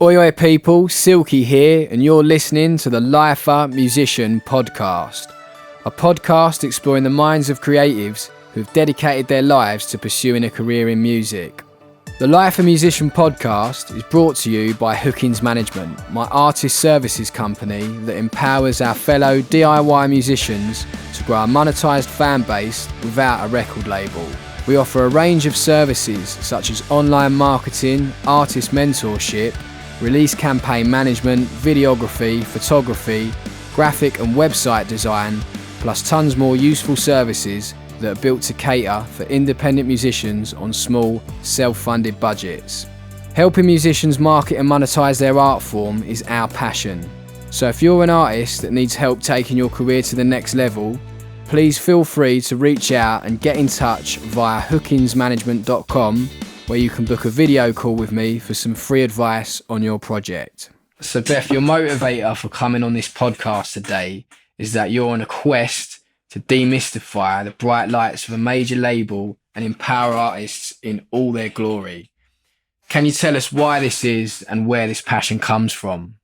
Oi oi people, Silky here, and you're listening to the Lifer Musician Podcast, a podcast exploring the minds of creatives who've dedicated their lives to pursuing a career in music. The Lifer Musician Podcast is brought to you by Hookings Management, my artist services company that empowers our fellow DIY musicians to grow a monetised fan base without a record label. We offer a range of services such as online marketing, artist mentorship, release campaign management, videography, photography, graphic and website design, plus tons more useful services that are built to cater for independent musicians on small, self-funded budgets. Helping musicians market and monetize their art form is our passion. So if you're an artist that needs help taking your career to the next level, please feel free to reach out and get in touch via hookingsmanagement.com, where you can book a video call with me for some free advice on your project. So Beth, your motivator for coming on this podcast today is that you're on a quest to demystify the bright lights of a major label and empower artists in all their glory. Can you tell us why this is and where this passion comes from?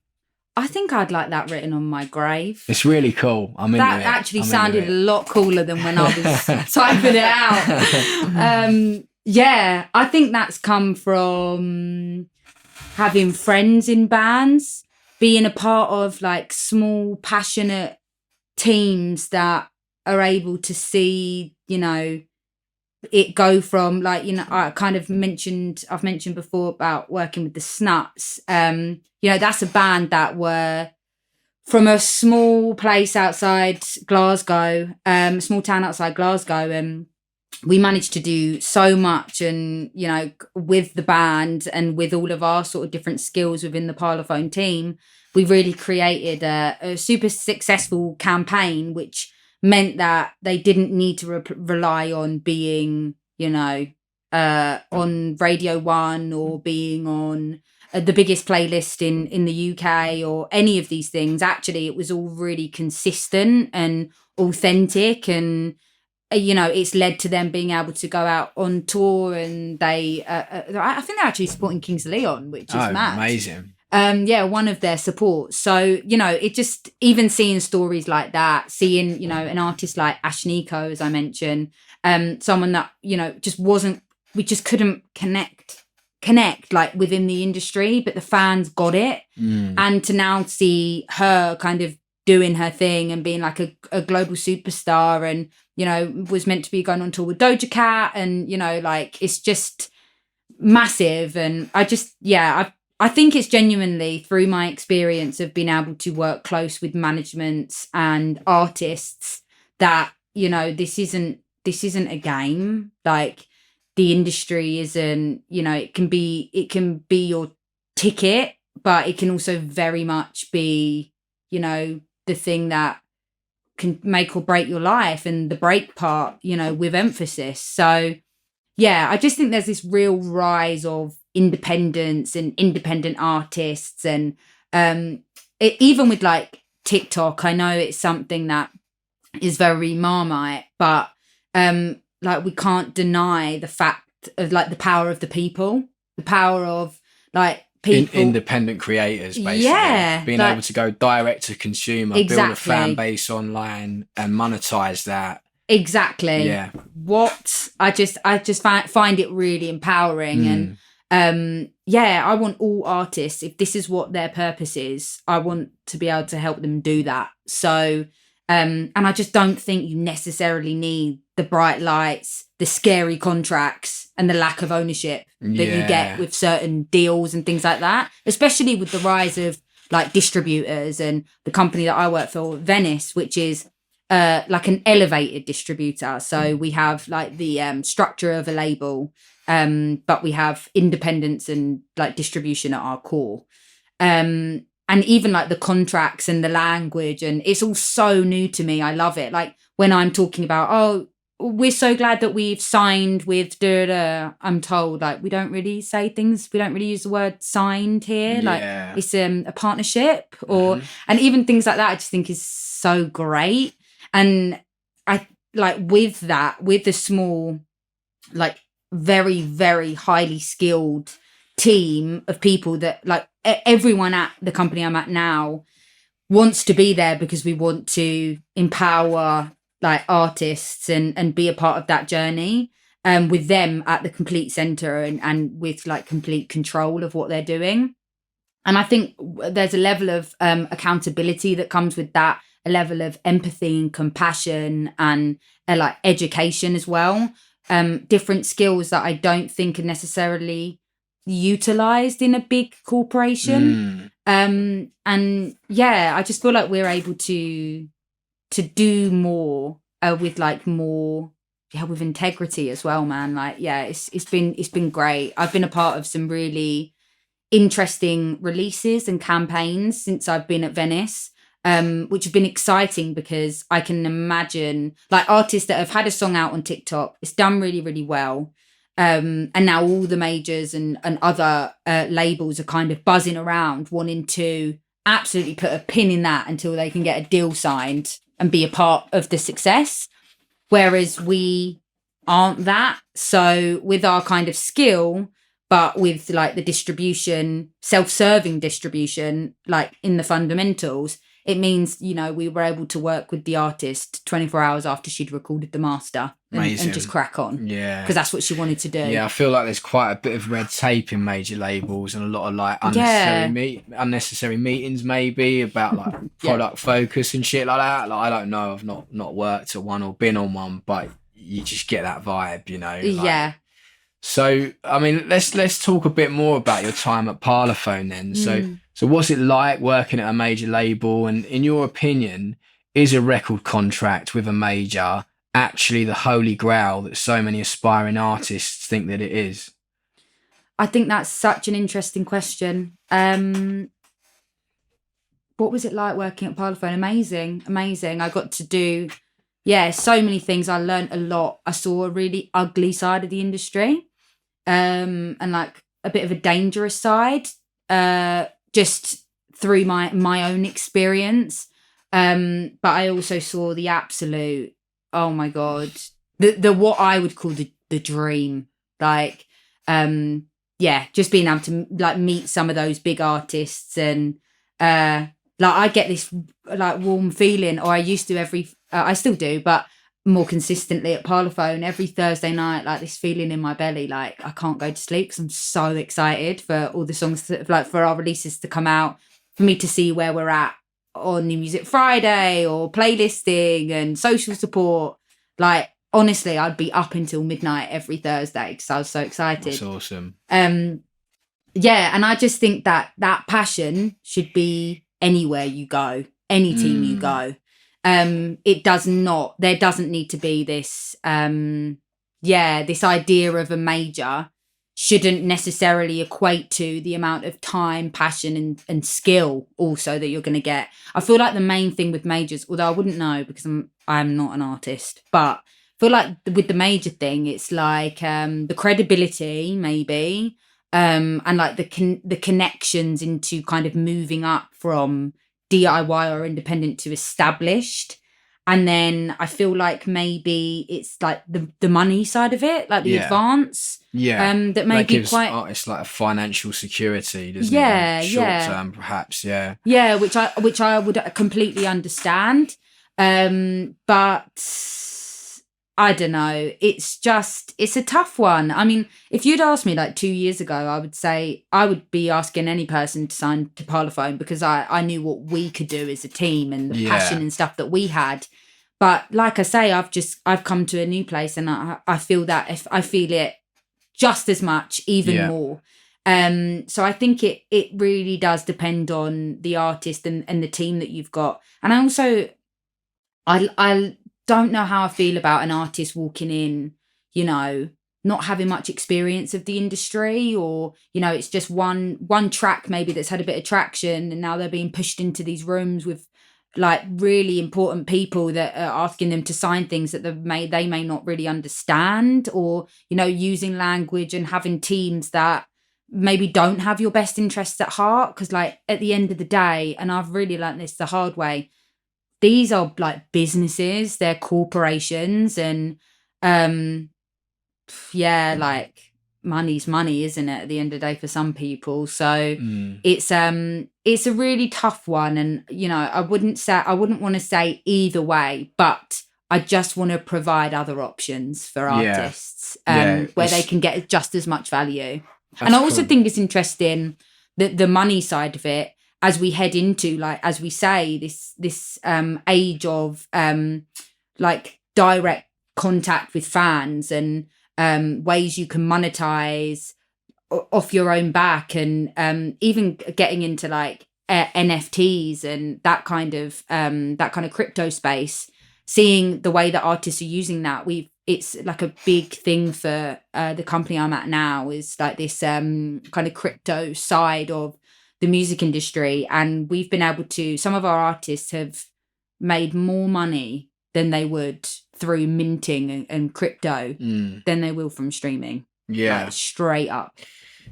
I think I'd like that written on my grave. It's really cool. That actually sounded a lot cooler than when I was typing it out. Yeah, I think that's come from having friends in bands, being a part of like small, passionate teams that are able to see, you know, it go from like, you know, I've mentioned before about working with the Snuts. You know, that's a band that were from a small place outside Glasgow, small town outside Glasgow, and we managed to do so much. And, you know, with the band and with all of our sort of different skills within the Parlophone team, we really created a super successful campaign, which meant that they didn't need to rely on being, you know, on Radio 1 or being on the biggest playlist in the UK or any of these things. Actually, it was all really consistent and authentic, and you know, it's led to them being able to go out on tour, and they I think they're actually supporting Kings of Leon, which is mad. Amazing. Yeah, one of their supports. So, you know, it just, even seeing stories like that, seeing, you know, an artist like Ashniko, as I mentioned, someone that, you know, we just couldn't connect like within the industry, but the fans got it. And to now see her kind of doing her thing and being like a global superstar, and, you know, was meant to be going on tour with Doja Cat, and, you know, like, it's just massive. And I think it's genuinely through my experience of being able to work close with managements and artists that, you know, this isn't a game. Like, the industry isn't, you know, it can be your ticket, but it can also very much be, you know, the thing that can make or break your life, and the break part, you know, with emphasis. So yeah, I just think there's this real rise of independence and independent artists, and even with like TikTok, I know it's something that is very Marmite, but like, we can't deny the fact of like the power of the people, the power of like people, independent creators, basically, being able to go direct to consumer, build a fan base online and monetize that. Exactly. Yeah. What I just find it really empowering. And I want all artists, if this is what their purpose is, I want to be able to help them do that. So and I just don't think you necessarily need the bright lights, the scary contracts, and the lack of ownership that you get with certain deals and things like that, especially with the rise of like distributors. And the company that I work for, Venice, which is like an elevated distributor. So we have like the structure of a label, but we have independence and like distribution at our core. And even like the contracts and the language, and it's all so new to me. I love it. Like, when I'm talking about, oh, we're so glad that we've signed with I'm told like we don't really say things, we don't really use the word signed here. Like, it's a partnership, or and even things like that I just think is so great. And I like with that, with the small, like very, very highly skilled team of people that like everyone at the company I'm at now wants to be there because we want to empower like artists and be a part of that journey, with them at the complete center and with like complete control of what they're doing. And I think there's a level of accountability that comes with that, a level of empathy and compassion and like education as well. Different skills that I don't think are necessarily utilized in a big corporation. And yeah, I just feel like we're able to do more with like more, yeah, with integrity as well, man. Like, yeah, it's been great. I've been a part of some really interesting releases and campaigns since I've been at Venice, which have been exciting because I can imagine like artists that have had a song out on TikTok, it's done really, really well. And now all the majors and other labels are kind of buzzing around wanting to absolutely put a pin in that until they can get a deal signed and be a part of the success. Whereas we aren't that. So with our kind of skill, but with like the distribution, self-serving distribution, like in the fundamentals, it means, you know, we were able to work with the artist 24 hours after she'd recorded the master and just crack on. Yeah. Because that's what she wanted to do. Yeah, I feel like there's quite a bit of red tape in major labels and a lot of like unnecessary meetings maybe about like product focus and shit like that. Like, I don't know, I've not worked at one or been on one, but you just get that vibe, you know. Like, yeah. So, I mean, let's talk a bit more about your time at Parlophone then. So what's it like working at a major label? And in your opinion, is a record contract with a major actually the holy grail that so many aspiring artists think that it is? I think that's such an interesting question. What was it like working at Parlophone? Amazing. I got to do, so many things. I learned a lot. I saw a really ugly side of the industry. And like a bit of a dangerous side, just through my own experience. But I also saw the absolute, oh my God, the what I would call the dream. Like, just being able to like meet some of those big artists and like I get this like warm feeling, or I used to I still do, but more consistently at Parlophone every Thursday night, like this feeling in my belly, like I can't go to sleep because I'm so excited for all the songs like for our releases to come out, for me to see where we're at on New Music Friday or playlisting and social support. Like honestly, I'd be up until midnight every Thursday because I was so excited. That's awesome. And I just think that passion should be anywhere you go, any team you go. There doesn't need to be this, this idea of a major shouldn't necessarily equate to the amount of time, passion and skill also that you're going to get. I feel like the main thing with majors, although I wouldn't know because I'm not an artist, but I feel like with the major thing, it's like the credibility maybe, and like the connections into kind of moving up from DIY or independent to established. And then I feel like maybe it's like the money side of it, like the advance. Yeah. That may be gives quite artists like a financial security, doesn't it? Short term, perhaps, yeah. Yeah, which I would completely understand. But I don't know. It's a tough one. I mean, if you'd asked me like 2 years ago, I would say I would be asking any person to sign to Parlophone because I knew what we could do as a team and the passion and stuff that we had. But like I say, I've come to a new place and I feel that if I feel it just as much, even more. So I think it really does depend on the artist and the team that you've got. And I also, I don't know how I feel about an artist walking in, you know, not having much experience of the industry, or, you know, it's just one track maybe that's had a bit of traction and now they're being pushed into these rooms with like really important people that are asking them to sign things that they may not really understand, or, you know, using language and having teams that maybe don't have your best interests at heart. Because like at the end of the day, and I've really learned this the hard way, these are like businesses, they're corporations, and like money's money, isn't it, at the end of the day for some people? So it's a really tough one. And, you know, I wouldn't want to say either way, but I just want to provide other options for artists where they can get just as much value. And I also think it's interesting that the money side of it, as we head into, like, as we say, this age of like direct contact with fans and ways you can monetize off your own back, and even getting into like NFTs and that kind of crypto space, seeing the way that artists are using that. It's like a big thing for the company I'm at now, is like this kind of crypto side of the music industry. And we've been able to, some of our artists have made more money than they would through minting and crypto than they will from streaming. Yeah. Like, straight up.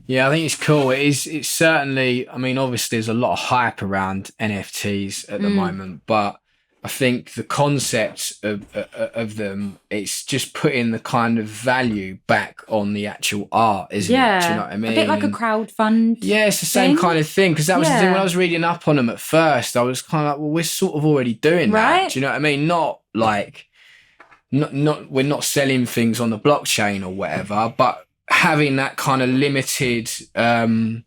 Yeah, I think it's cool. It's certainly, I mean, obviously there's a lot of hype around NFTs at the moment, but I think the concept of them, it's just putting the kind of value back on the actual art, isn't it? Do you know what I mean? A bit like a crowdfund. Yeah, it's the same kind of thing. Because that was the thing when I was reading up on them at first. I was kind of like, well, we're sort of already doing that. Do you know what I mean? Not like, we're not selling things on the blockchain or whatever, but having that kind of limited, those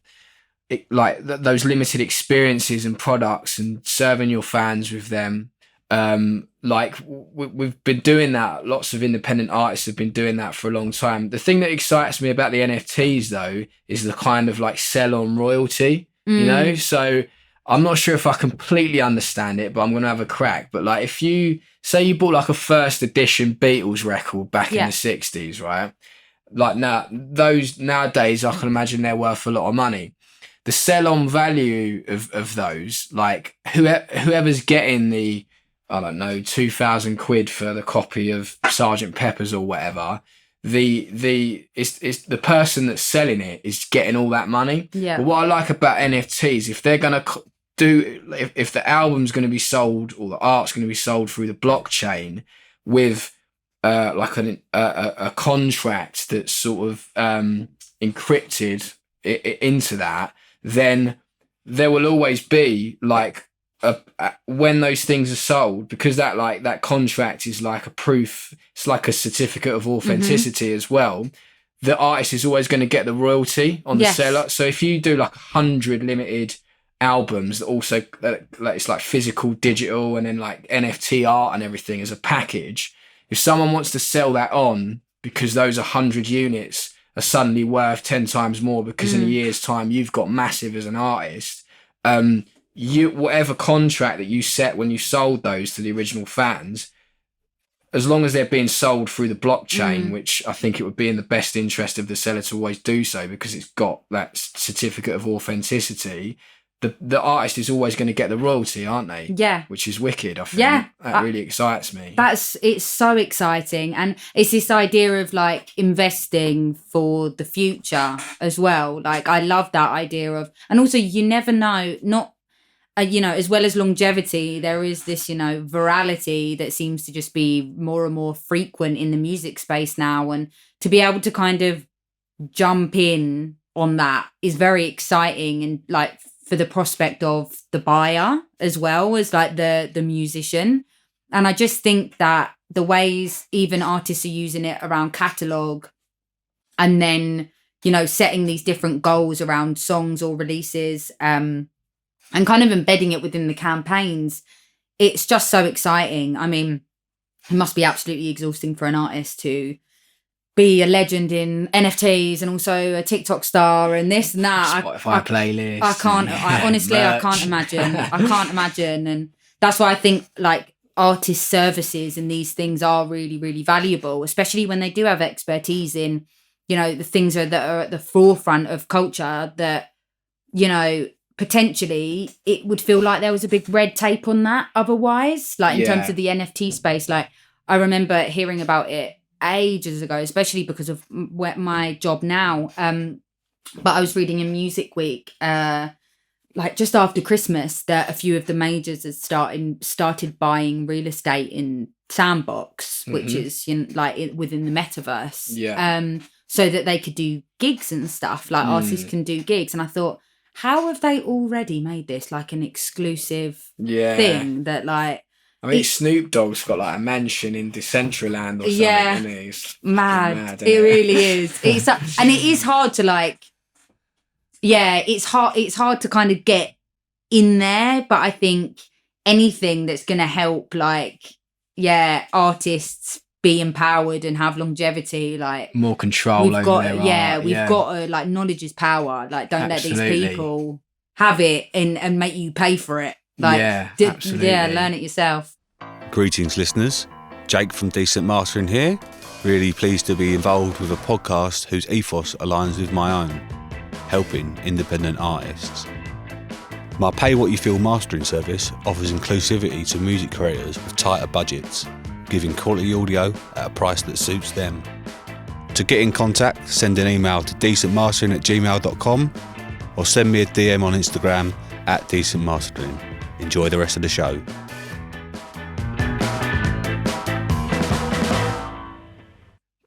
limited experiences and products, and serving your fans with them. Like we've been doing that. Lots of independent artists have been doing that for a long time. The thing that excites me about the NFTs though is the kind of like sell on royalty, you know? So I'm not sure if I completely understand it, but I'm going to have a crack. But like, if you say you bought like a first edition Beatles record back in the 60s, right? Like now, those nowadays, I can imagine they're worth a lot of money. The sell on value of those, like whoever's getting the, I don't know, 2,000 quid for the copy of Sergeant Pepper's or whatever, it's the person that's selling it is getting all that money. Yeah. But what I like about NFTs, if they're going to if the album's going to be sold or the art's going to be sold through the blockchain with like a contract that's sort of encrypted into that, then there will always be like when those things are sold, because that contract is like a proof, it's like a certificate of authenticity as well. The artist is always going to get the royalty on the seller. So if you do like 100 limited albums that also like it's like physical, digital, and then like NFT art and everything as a package, if someone wants to sell that on because those 100 units are suddenly worth 10 times more because in a year's time you've got massive as an artist, whatever contract that you set when you sold those to the original fans, as long as they're being sold through the blockchain, which I think it would be in the best interest of the seller to always do so because it's got that certificate of authenticity, the artist is always going to get the royalty, aren't they? Yeah. Which is wicked, I think. Yeah. That really excites me. It's so exciting. And it's this idea of like investing for the future as well. Like, I love that idea of, and also you never know, as well as longevity, there is this, virality that seems to just be more and more frequent in the music space now. And to be able to kind of jump in on that is very exciting, and like for the prospect of the buyer as well as like the musician. And I just think that the ways even artists are using it around catalogue, and then, setting these different goals around songs or releases, and kind of embedding it within the campaigns, it's just so exciting. I mean, it must be absolutely exhausting for an artist to be a legend in NFTs and also a TikTok star and this and that. Spotify playlist. I can't, honestly, I can't imagine. And that's why I think like artist services and these things are really, really valuable, especially when they do have expertise in, the things that are at the forefront of culture that, potentially it would feel like there was a big red tape on that otherwise, like in terms of the NFT space. Like, I remember hearing about it ages ago, especially because of my job now. But I was reading in Music Week, like just after Christmas, that a few of the majors had started buying real estate in Sandbox, which is within the metaverse. so that they could do gigs and stuff, like artists can do gigs. And I thought, how have they already made this like an exclusive thing that like, I mean, Snoop Dogg's got like a mansion in Decentraland or something, isn't he? It's mad it really is. It's and it is hard to like, it's hard to kind of get in there, but I think anything that's going to help like artists be empowered and have longevity, like more control over their art. We've got to, like, knowledge is power, like don't let these people have it and make you pay for it, like absolutely. Learn it yourself. Greetings, listeners. Jake from Decent Mastering here. Really pleased to be involved with a podcast whose ethos aligns with my own, helping independent artists. My Pay What You Feel mastering service offers inclusivity to music creators with tighter budgets, giving quality audio at a price that suits them. To get in contact, send an email to decentmastering@gmail.com or send me a DM on Instagram @decentmastering. Enjoy the rest of the show.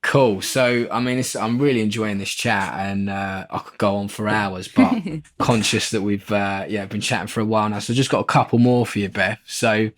Cool. So, I mean, I'm really enjoying this chat, and I could go on for hours, but conscious that we've been chatting for a while now. So, just got a couple more for you, Beth. So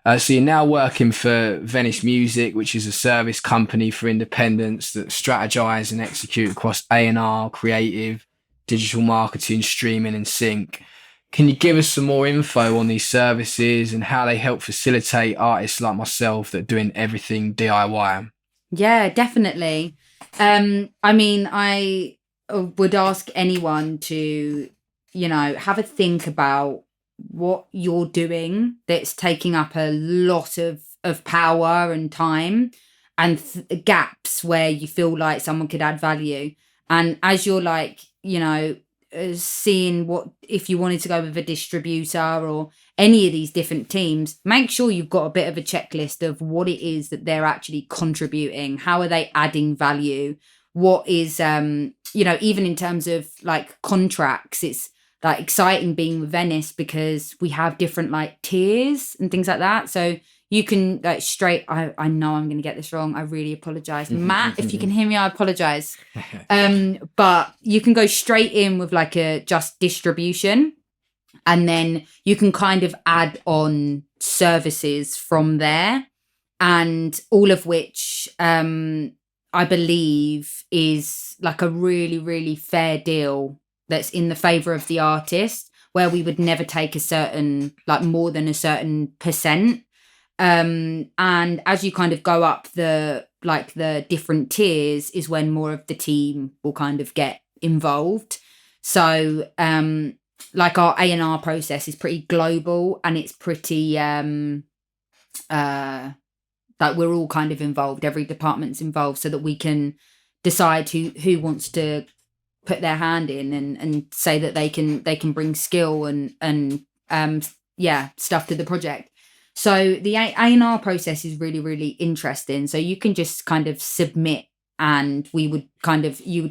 you're now working for Venice Music, which is a service company for independents that strategize and execute across A&R, creative, digital marketing, streaming, and sync. Can you give us some more info on these services and how they help facilitate artists like myself that are doing everything DIY? Yeah, definitely. I mean, I would ask anyone to, have a think about what you're doing that's taking up a lot of power and time, and gaps where you feel like someone could add value. And as you're like, seeing what, if you wanted to go with a distributor or any of these different teams, make sure you've got a bit of a checklist of what it is that they're actually contributing. How are they adding value? What is, even in terms of like contracts, it's like exciting being with Venice because we have different like tiers and things like that. So you can like I know I'm going to get this wrong. I really apologize. Matt, if you can hear me, I apologize. But you can go straight in with like a just distribution, and then you can kind of add on services from there, and all of which I believe is like a really, really fair deal that's in the favor of the artist, where we would never take a certain, like more than a certain percent. And as you kind of go up the different tiers is when more of the team will kind of get involved. So like our A&R process is pretty global, and it's pretty like we're all kind of involved, every department's involved, so that we can decide who wants to put their hand in and say that they can bring skill and stuff to the project. So the A&R process is really, really interesting. So you can just kind of submit, and you would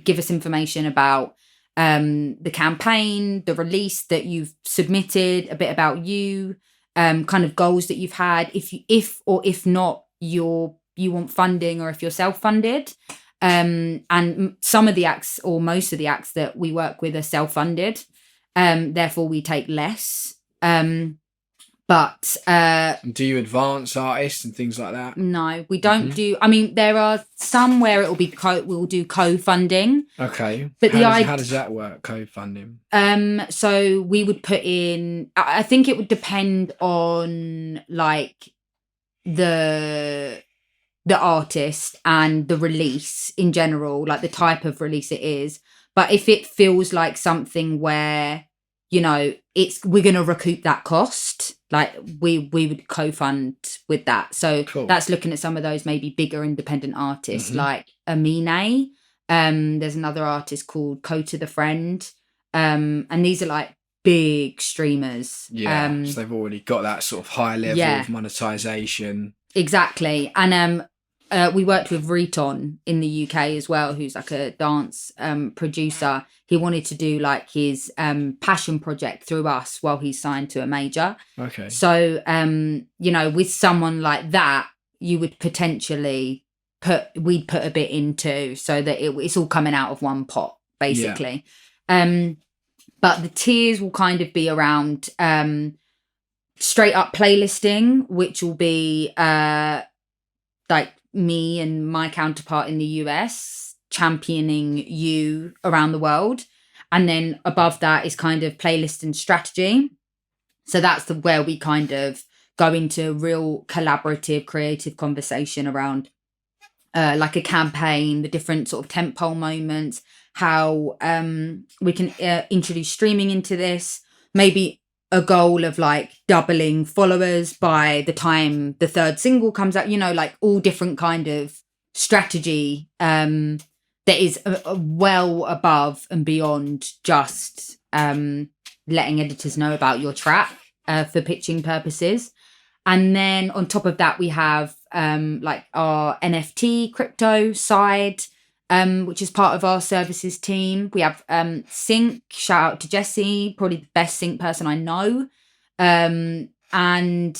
give us information about the campaign, the release that you've submitted, a bit about you, kind of goals that you've had, if not you want funding, or if you're self-funded. And some of the acts, or most of the acts that we work with, are self-funded. Therefore we take less. But do you advance artists and things like that? No, we don't do. I mean, there are some where it will be we'll do co-funding. Okay, but how does that work? Co-funding. So we would put in. I think it would depend on like the artist and the release in general, like the type of release it is. But if it feels like something where we're going to recoup that cost, like we would co-fund with that. So cool. That's looking at some of those maybe bigger independent artists, like Amine. There's another artist called Co to the Friend. And these are like big streamers. Yeah, so they've already got that sort of high level of monetization. Exactly. And we worked with Riton in the UK as well, who's like a dance producer. He wanted to do like his passion project through us while he's signed to a major. Okay. So, with someone like that, you would potentially we'd put a bit into, so that it's all coming out of one pot, basically. But the tiers will kind of be around straight up playlisting, which will be like me and my counterpart in the US championing you around the world. And then above that is kind of playlist and strategy. So that's where we kind of go into real collaborative, creative conversation around like a campaign, the different sort of tentpole moments, how we can introduce streaming into this, maybe a goal of like doubling followers by the time the third single comes out, like all different kind of strategy that is well above and beyond just letting editors know about your track for pitching purposes. And then on top of that, we have like our NFT crypto side, which is part of our services team. We have Sync, shout out to Jessie, probably the best Sync person I know. And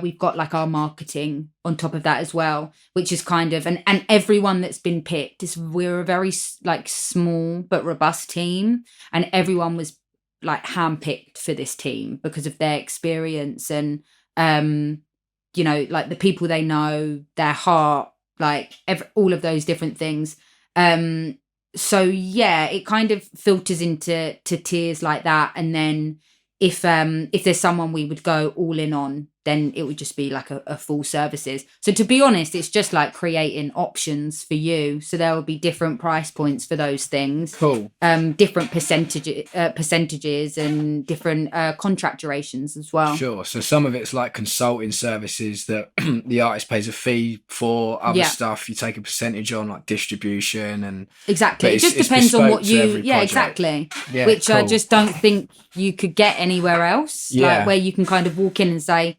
we've got like our marketing on top of that as well, which is kind of, and everyone that's been picked we're a very like small but robust team, and everyone was like handpicked for this team because of their experience and, like the people they know, their heart, like all of those different things. So yeah, it kind of filters into tiers like that. And then if there's someone we would go all in on, then it would just be like a full services. So to be honest, it's just like creating options for you. So there will be different price points for those things. Cool. Different percentages and different contract durations as well. Sure. So some of it's like consulting services that the artist pays a fee for. Other stuff you take a percentage on, like distribution and exactly. It just depends on what you. Yeah, project. exactly. Yeah, which cool. I just don't think you could get anywhere else. Yeah. Like where you can kind of walk in and say,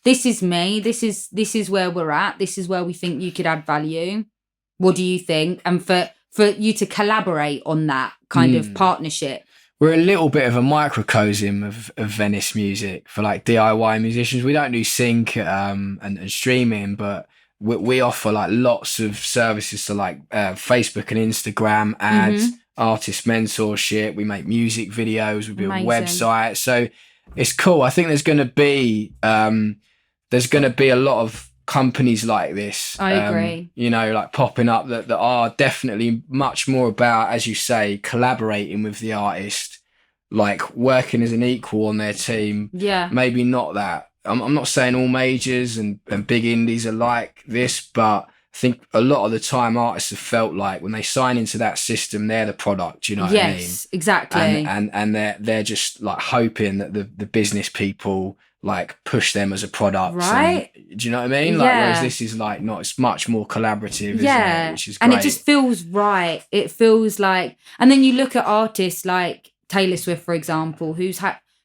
this is me, this is where we're at, this is where we think you could add value. What do you think? And for you to collaborate on that kind of partnership. We're a little bit of a microcosm of Venice music for like DIY musicians. We don't do sync and streaming, but we offer like lots of services to like Facebook and Instagram ads, artist mentorship. We make music videos, we build websites. So it's cool. I think there's going to be a lot of companies like this. I agree. Like popping up that are definitely much more about, as you say, collaborating with the artist, like working as an equal on their team. Yeah. Maybe not that. I'm not saying all majors and big indies are like this, but I think a lot of the time artists have felt like when they sign into that system, they're the product. You know what I mean? Yes, exactly. And they're just like hoping that the business people like push them as a product, right? Do you know what I mean? Like, whereas this is like not, it's much more collaborative, isn't it? Which is great. And it just feels right. It feels like, and then you look at artists like Taylor Swift, for example, who's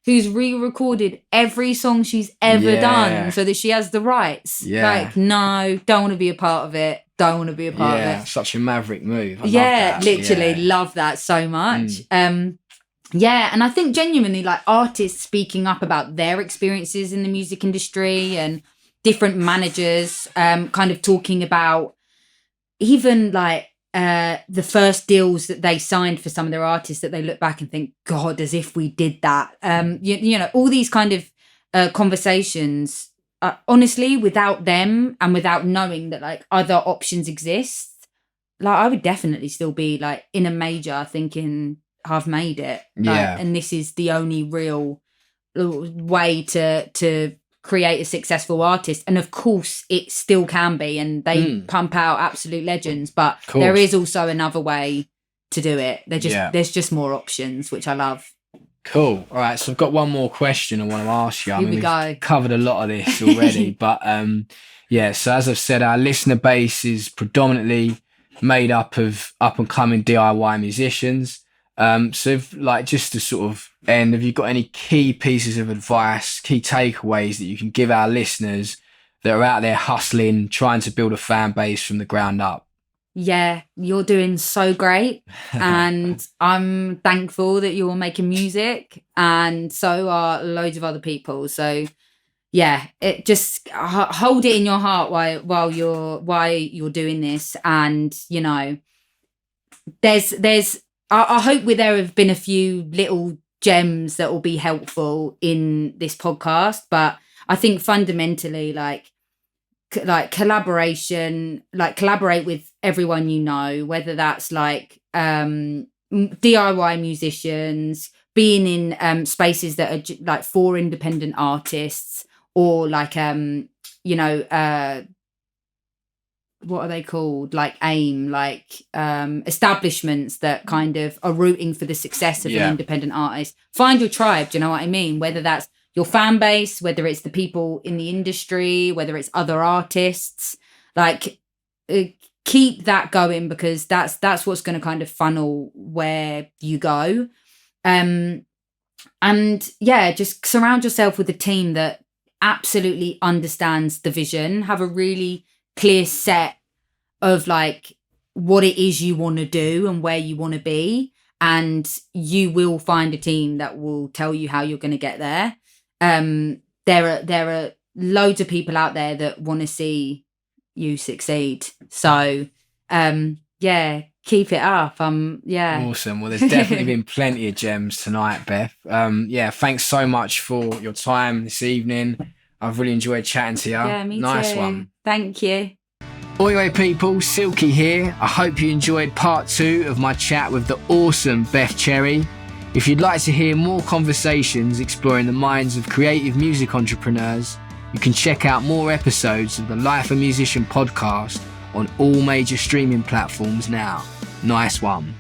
re-recorded every song she's ever done so that she has the rights. Like, no, don't want to be a part of it. Don't want to be a part of it. Such a maverick move. I love that. Literally love that so much. And I think genuinely like artists speaking up about their experiences in the music industry and different managers kind of talking about even like the first deals that they signed for some of their artists that they look back and think, God, as if we did that. All these kind of conversations, honestly, without them and without knowing that like other options exist, like I would definitely still be like in a major thinking, I've made it. And this is the only real way to create a successful artist. And of course it still can be, and they pump out absolute legends, but there is also another way to do it. There's just more options, which I love. Cool. All right, so I've got one more question I want to ask you. We've covered a lot of this already, but so as I've said, our listener base is predominantly made up of up and coming DIY musicians. So if, like, just to sort of end, have you got any key pieces of advice, key takeaways that you can give our listeners that are out there hustling, trying to build a fan base from the ground up? Yeah, you're doing so great. And I'm thankful that you're making music, and so are loads of other people. So yeah, it just hold it in your heart while you're doing this. And, you know, I hope there have been a few little gems that will be helpful in this podcast, but I think fundamentally, like collaboration, like collaborate with everyone you know, whether that's like DIY musicians, being in spaces that are like for independent artists, or like you know, what are they called, like AIM, like establishments that kind of are rooting for the success of an independent artist. Find your tribe, do you know what I mean? Whether that's your fan base, whether it's the people in the industry, whether it's other artists, like keep that going, because that's what's going to kind of funnel where you go. And yeah, just surround yourself with a team that absolutely understands the vision, have a really clear set of like what it is you want to do and where you want to be, and you will find a team that will tell you how you're going to get there. There are loads of people out there that want to see you succeed, so yeah, keep it up. Yeah, awesome. Well, there's definitely been plenty of gems tonight, Beth. Yeah, thanks so much for your time this evening. I've really enjoyed chatting to you. Yeah, me nice too. One. Thank you. Anyway, people, Silky here. I hope you enjoyed part 2 of my chat with the awesome Beth Cherry. If you'd like to hear more conversations exploring the minds of creative music entrepreneurs, you can check out more episodes of the Life of Musician podcast on all major streaming platforms now. Nice one.